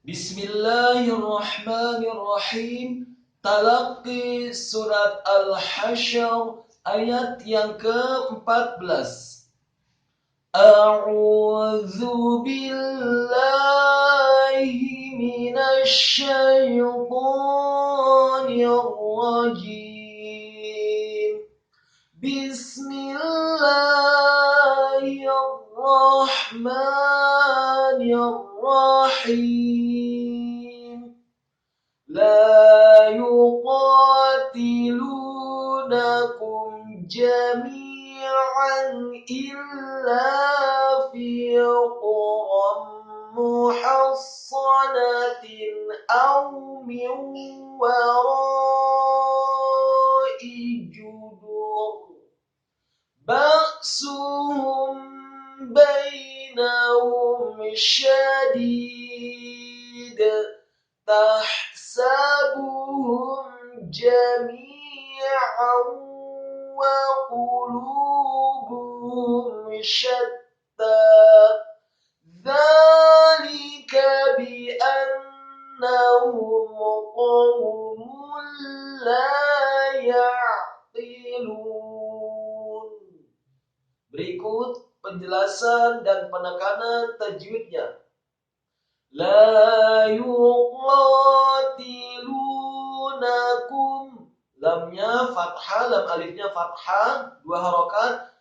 Bismillahirrahmanirrahim. Talaqi surat Al-Hasyr ayat yang ke-14. A'udzu billahi minasy syaithanir rajim. Bismillahirrahmanirrahim. La yuqatilunakum jami'an illa fi quram muhassanatin aw min wara'i judur ba'suhum bainahum syadid tahsabuhum jami'an wa qulubuhum syatta dzalika bi annahum qaumun la ya'qilun. Berikut penjelasan dan penekanan tajwidnya. La yuqatilunakum, lamnya fathah, lam alifnya fathah, 2 harokat.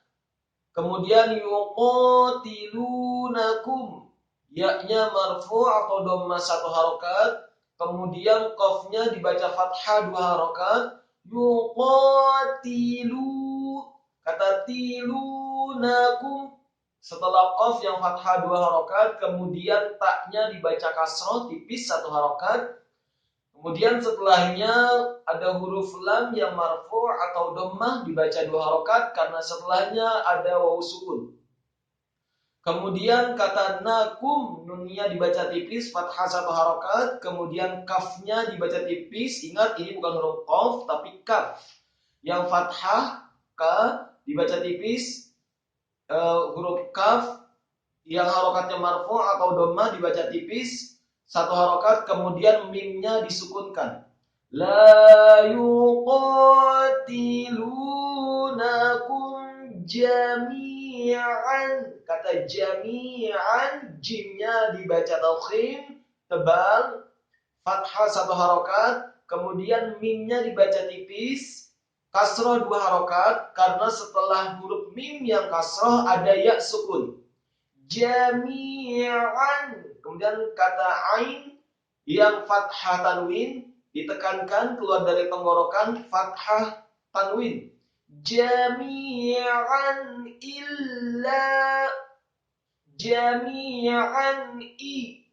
Kemudian yuqatilunakum, ya-nya marfu' atau dhamma 1 harokat. Kemudian qafnya dibaca fathah 2 harokat. Yuqatilu, kata tilunakum, setelah qaf yang fathah 2 harokat, kemudian taknya dibaca kasroh tipis 1 harokat. Kemudian setelahnya ada huruf lam yang marfu' atau dhammah dibaca 2 harokat karena setelahnya ada wawu sukun. Kemudian kata nakum, nunnya dibaca tipis fathah 1 harokat, kemudian kafnya dibaca tipis. Ingat, ini bukan huruf qaf tapi kaf. Yang fathah ka dibaca tipis, huruf kaf yang harokatnya marfu' atau dhammah dibaca tipis 1 harokat, kemudian mimnya disukunkan. La yuqatilunakum jami'an, kata jami'an, jimnya dibaca tafkhim tebal fathah 1 harokat, kemudian mimnya dibaca tipis kasroh 2 harokat karena setelah huruf mim yang kasroh ada ya sukun. Jami'an. Kemudian kata ain yang fathah tanwin ditekankan keluar dari tenggorokan fathah tanwin. Jami'an illa, jami'an i,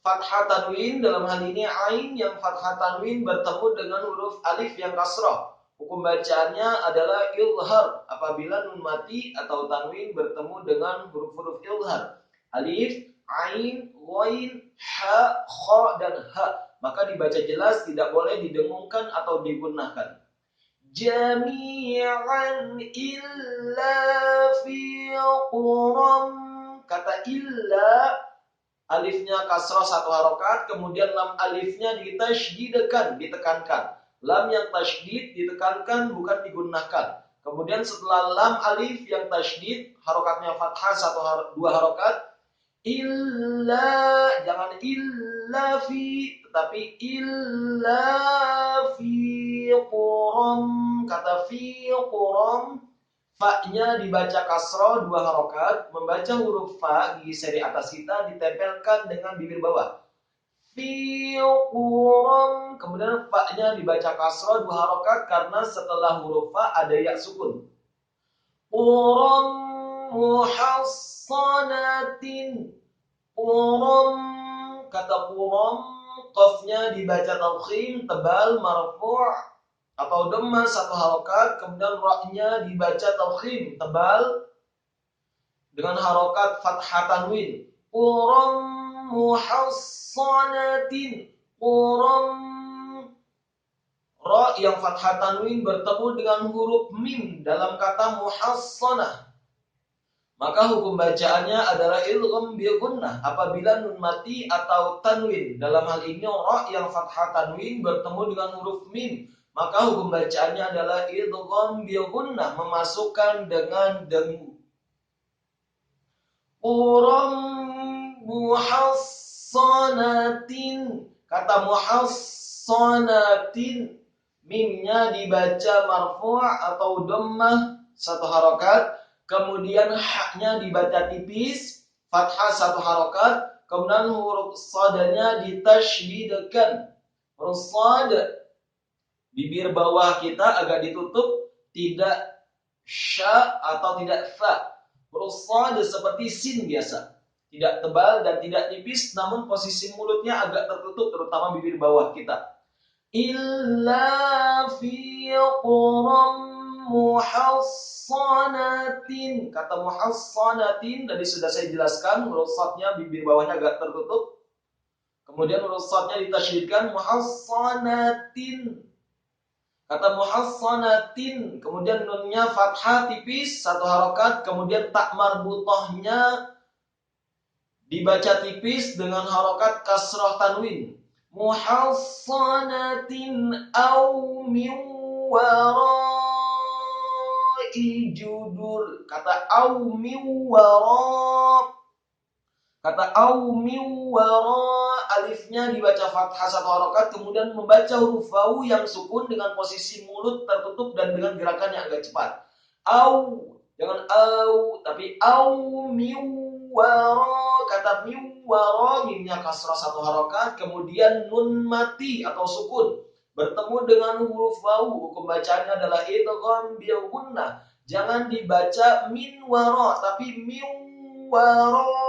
fathah tanwin, dalam hal ini ain yang fathah tanwin bertemu dengan huruf alif yang kasrah. Hukum bacaannya adalah ilhar apabila nun mati atau tanwin bertemu dengan huruf-huruf ilhar. Alif, ain, ghain, ha, kha, dan ha. Maka dibaca jelas, tidak boleh didengungkan atau digunakan. Jami'an illa fi quram, kata illa, alifnya kasrah 1 harokat, kemudian lam alifnya ditasydidkan, ditekankan. Lam yang tasydid ditekankan, bukan digunakan. Kemudian setelah lam alif yang tasydid, harokatnya fathah 2 harokat. Illa, jangan illa fi, tetapi illa fi quram, kata fi quram, fa-nya dibaca kasroh 2 harokat, membaca huruf fa, gigi seri atas kita ditempelkan dengan bibir bawah. Fi quram, kemudian fa-nya dibaca kasroh 2 harokat karena setelah huruf fa ada ya sukun. Quram muhassanatin, quram, kata quram, qafnya dibaca tafkhim tebal marfu' atau dhammah 1 harokat, kemudian ra-nya dibaca tafkhim tebal dengan harokat fathah tanwin. Quram muhassanatin, quram, ra yang fathah tanwin bertemu dengan huruf mim dalam kata muhassanah. Maka hukum bacaannya adalah idgham bil gunnah apabila nun mati atau tanwin. Dalam hal ini ra yang fathah tanwin bertemu dengan huruf mim, maka hukum bacaannya adalah idgham bil gunnah, memasukkan dengan dengu. Quram muhassanatin, kata muhassanatin mimnya dibaca marfu' atau dhammah satu harokat, kemudian haknya dibaca tipis fathah satu harokat, kemudian huruf sadanya ditasydidkan. Huruf sad bibir bawah kita agak ditutup, tidak sya atau tidak fa. Huruf sad seperti sin biasa, tidak tebal dan tidak tipis, namun posisi mulutnya agak tertutup, terutama bibir bawah kita. Illa fi quram muhassanatin. Kata muhassanatin tadi sudah saya jelaskan, huruf shadnya bibir bawahnya agak tertutup. Kemudian huruf shadnya ditasydidkan, muhassanatin. Kata muhassanatin, kemudian nunnya fathah tipis satu harokat, kemudian tak marbutahnya dibaca tipis dengan harokat kasrah tanwin. Muhassanatin au min wara'i judur. Kata au min wara'. Kata au min wara', alifnya dibaca fathah satu harokat, kemudian membaca huruf wawu yang sukun dengan posisi mulut tertutup dan dengan gerakan yang agak cepat. Au, jangan au, tapi au min wara'. Kata min wara', mimnya kasrah satu harokat, kemudian nun mati atau sukun bertemu dengan huruf wawu. Hukum bacaannya adalah idgham bil gunnah. Jangan dibaca min wara', tapi min wara'.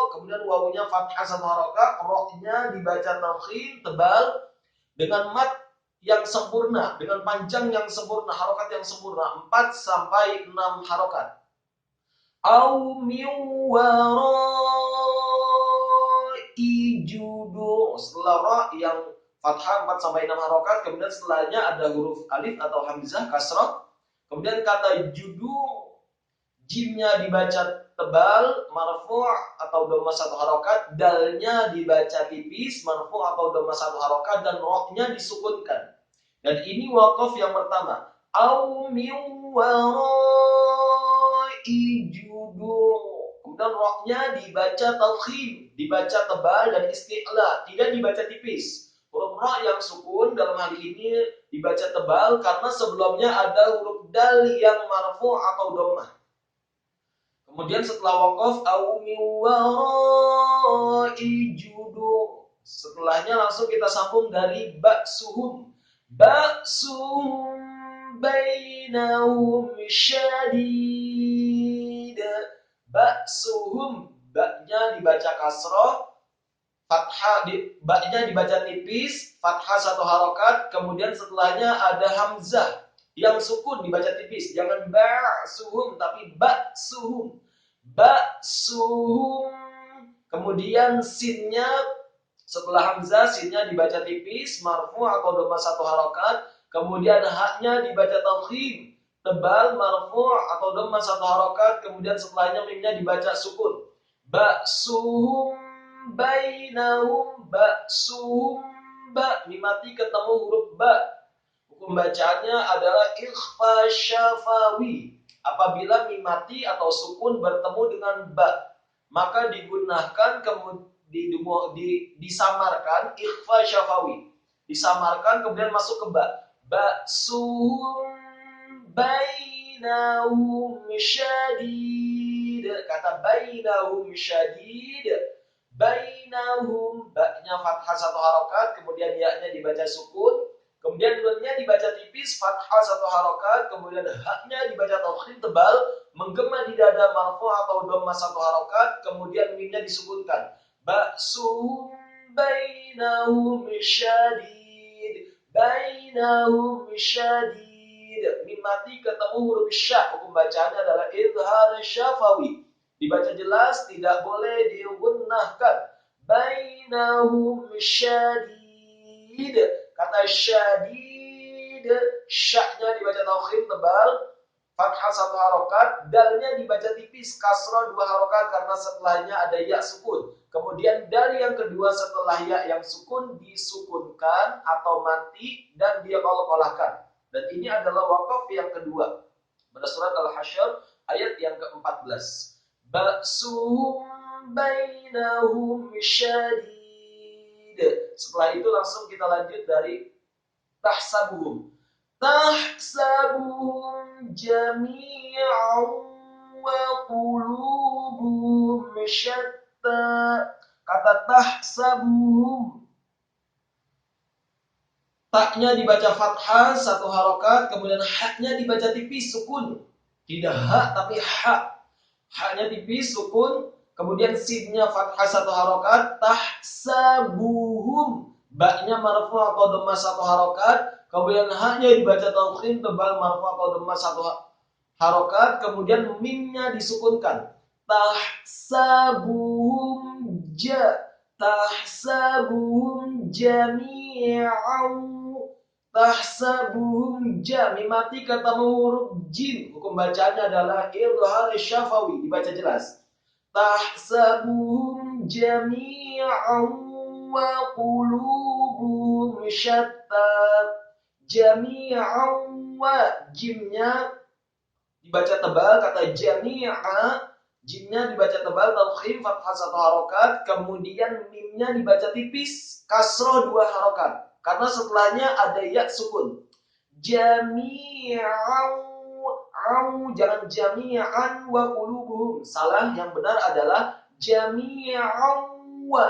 Kemudian wawunya fathah satu harokat, ro-nya dibaca tafkhim tebal dengan mat yang sempurna, dengan panjang yang sempurna, harokat yang sempurna, 4 sampai 6 harokat. Au min wara'i judur. Setelah ra yang fathah 4 sampai 6 harokat, kemudian setelahnya ada huruf alif atau hamzah kasrah. Kemudian kata judur, jimnya dibaca tebal marfu' atau dhamma satu harokat, dalnya dibaca tipis marfu' atau dhamma satu harokat, dan ra-nya disukunkan. Dan ini waqaf yang pertama. Au min wara'i judur. Kemudian ra-nya dibaca tafkhim, dibaca tebal dan isti'la, tidak dibaca tipis. Huruf ra yang sukun dalam hal ini dibaca tebal karena sebelumnya ada huruf dal yang marfu' atau dhammah. Kemudian setelah waqaf au min wara'i judur, setelahnya langsung kita sambung dari ba'suhum. Ba'suhum bainahum syadid. Ba'suhum, ba'nya dibaca kasrah, fathah ba'nya dibaca tipis, fathah satu harokat, kemudian setelahnya ada hamzah yang sukun dibaca tipis. Jangan ba'suhum tapi ba'suhum. Ba'suhum. Kemudian sinnya setelah hamzah, sinnya dibaca tipis marfu' atau dhamma satu harokat, kemudian haknya dibaca tafkhim tebal marfu' atau dhamma satu harokat, kemudian setelahnya mimnya dibaca sukun. Ba'suhum bainahum. Ba'suhum, ba mim mati ketemu huruf ba. Hukum bacaannya adalah ikhfa syafawi. Apabila mim mati atau sukun bertemu dengan ba, maka digunakan disamarkan ikhfa syafawi. Disamarkan kemudian masuk ke ba. Ba'suhum bainahum syadid. Kata bainahum syadid. Bainahum, ba-nya fathah satu harokat, kemudian ya-nya dibaca sukun, kemudian nun-nya dibaca tipis fathah satu harokat, kemudian ha-nya dibaca tafkhim tebal menggema di dada marfu' atau dhamma satu harokat, kemudian mim-nya disukunkan. Ba'suhum bainahum syadid. Bainahum syadid. Mim mati ketemu huruf sya. Hukum bacaannya adalah idhar syafawi. Dibaca jelas, tidak boleh digunnahkan. Bainahum syadid. Kata syadid, syaknya dibaca tafkhim tebal, fathah 1 harokat, dalnya dibaca tipis, kasroh 2 harokat karena setelahnya ada ya sukun. Kemudian dal yang kedua setelah ya yang sukun disukunkan atau mati dan dia qalqalahkan. Dan ini adalah waqaf yang kedua. Pada surat Al-Hasyr ayat yang ke-14. Ba'suhum bainahum syadid. Setelah itu langsung kita lanjut dari tahsabuhum. Tahsabuhum jami'an wa qulubuhum syatta. Kata tahsabuhum, taknya dibaca fathah 1 harokat, kemudian haknya dibaca tipis sukun. Tidak hak tapi hak. Haknya tipis sukun, kemudian sinnya fathah 1 harokat, tahsabuhum. Baknya marfu atau dhamma 1 harokat, kemudian haknya dibaca tafkhim tebal marfu atau dhamma 1 harokat, kemudian mimnya disukunkan. Tahsabuhum tahsabuhum jami'an. Tahsabuhum mimati kata huruf jim. Hukum bacaannya adalah idhar syafawi, dibaca jelas. Tahsabuhum jami'an wa qulubuhum syatta. Jami'an wa, jimnya dibaca tebal, kata jami'a, jimnya dibaca tebal, tafkhim fathah 1 harokat, kemudian mimnya dibaca tipis, kasroh 2 harokat. Karena setelahnya ada ya sukun. Jami'an, jangan jami'an wa qulubuhum. Salah, yang benar adalah jami'an wa.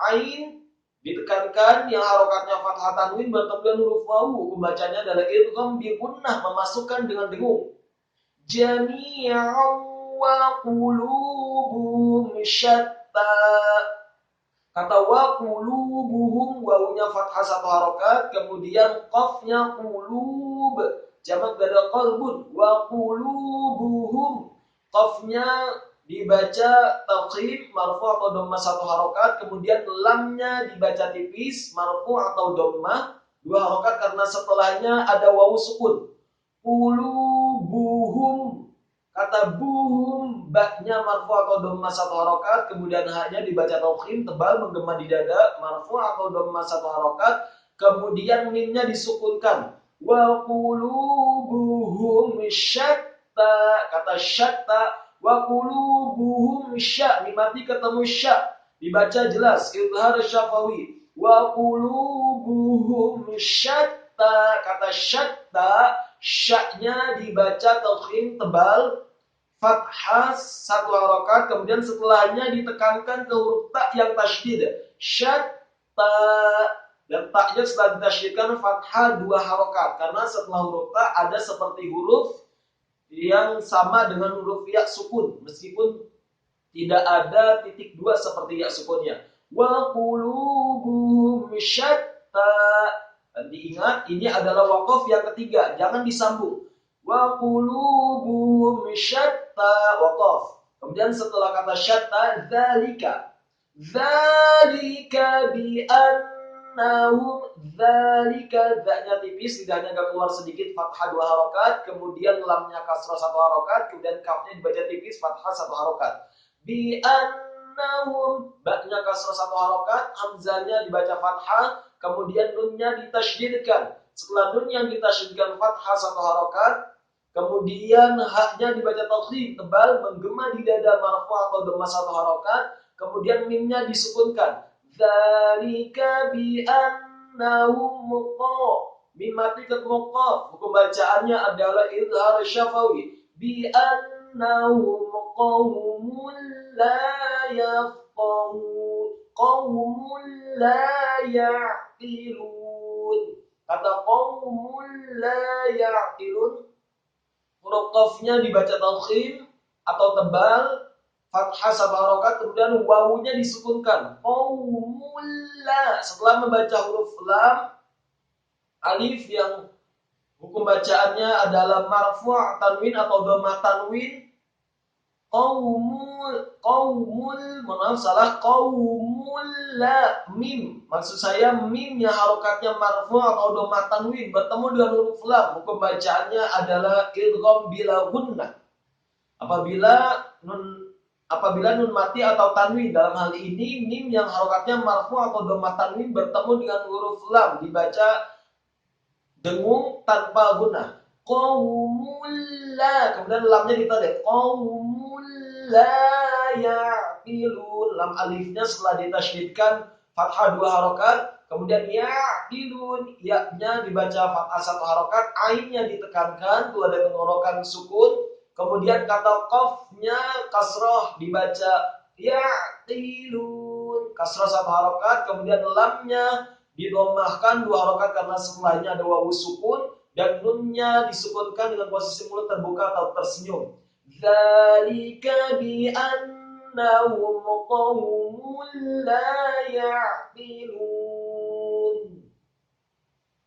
Ain ditekankan, yang harokatnya fathah tanwin bertemu dengan huruf wawu. Hukum bacanya adalah idgham bi gunnah, memasukkan dengan dengung. Jami'an wa qulubuhum syatta. Kata wa qulubuhum, wawunya fathah 1 harokat, kemudian qafnya qulub, jamak dari qalbun. Wa qulubuhum, qafnya dibaca tafkhim marfu atau dhamma 1 harokat, kemudian lamnya dibaca tipis marfu atau dhamma 2 harokat karena setelahnya ada wawu sukun. Qulubuhum, kata buhum, baknya marfu atau dhamma 1 harokat, kemudian haknya dibaca tafkhim tebal menggema di dada marfu atau dhamma 1 harokat, kemudian mimnya disukunkan. Wa qulubuhum syatta, kata syatta, wa qulubuhum sya, mimati ketemu sya, dibaca jelas idhar syafawi. Wa qulubuhum syatta, kata syatta, syaknya dibaca tafkhim tebal fathah 1 harokat, kemudian setelahnya ditekankan ke huruf ta yang tasydid, syatta, dan taknya setelah ditasydidkan fathah 2 harokat karena setelah huruf ta ada seperti huruf yang sama dengan huruf ya sukun meskipun tidak ada titik 2 seperti ya sukunnya. Wa qulubuhum syatta. Dan diingat, ini adalah waqaf yang ketiga, jangan disambung. Wa qulubuhum syatta, waqaf. Kemudian setelah kata syatta, dzalika. Dzalika bi annahum, dzalika, dzanya tipis, lidahnya agak keluar sedikit, fathah 2 harokat, kemudian lamnya kasrah 1 harokat, kemudian kafnya dibaca tipis, fathah 1 harokat. Bi annahum, baknya kasrah 1 harokat, hamzahnya dibaca fathah, kemudian nunnya ditasydidkan. Setelah nun yang ditasydidkan fathah 1 harokat, kemudian haknya dibaca tafkhim tebal menggema di dada marfu atau dhamma 1 harokat, kemudian mimnya disukunkan. Dzalika bi annahum muqa, mim mati ketemu qaf. Hukum bacaannya adalah idhar syafawi. Bi annahum qaumun la yafqahun, qaumun la ya'qilun. Kata qaumun la ya'qilun, huruf qafnya dibaca tafkhim atau tebal fathah 1 harokat, kemudian wawunya disukunkan. Qaumul la, setelah membaca huruf lam, alif yang hukum bacaannya adalah marfu' tanwin atau dhamma tanwin, qaumul la mim. Maksud saya mim yang harokatnya marfu atau dhamma tanwin bertemu dengan huruf lam. Hukum bacaannya adalah idgham bila gunnah. Apabila nun mati atau tanwin, dalam hal ini mim yang harokatnya marfu atau dhamma tanwin bertemu dengan huruf lam dibaca dengung tanpa gunnah. Qaumul la, kemudian lamnya ditadek. Qaumul la ya'qilun. Lam alifnya setelah ditasydidkan fathah 2 harokat, kemudian ya'qilun, ya-nya dibaca fathah 1 harokat, ainnya ditekankan, itu ada tenggorokan sukun, kemudian kata qafnya kasroh dibaca ya'qilun, kasroh 1 harokat, kemudian lamnya didomahkan 2 harokat karena setelahnya ada wawu sukun, dan nunnya disukunkan dengan posisi mulut terbuka atau tersenyum. Dzalika bi annahum qaumun la ya'qilun.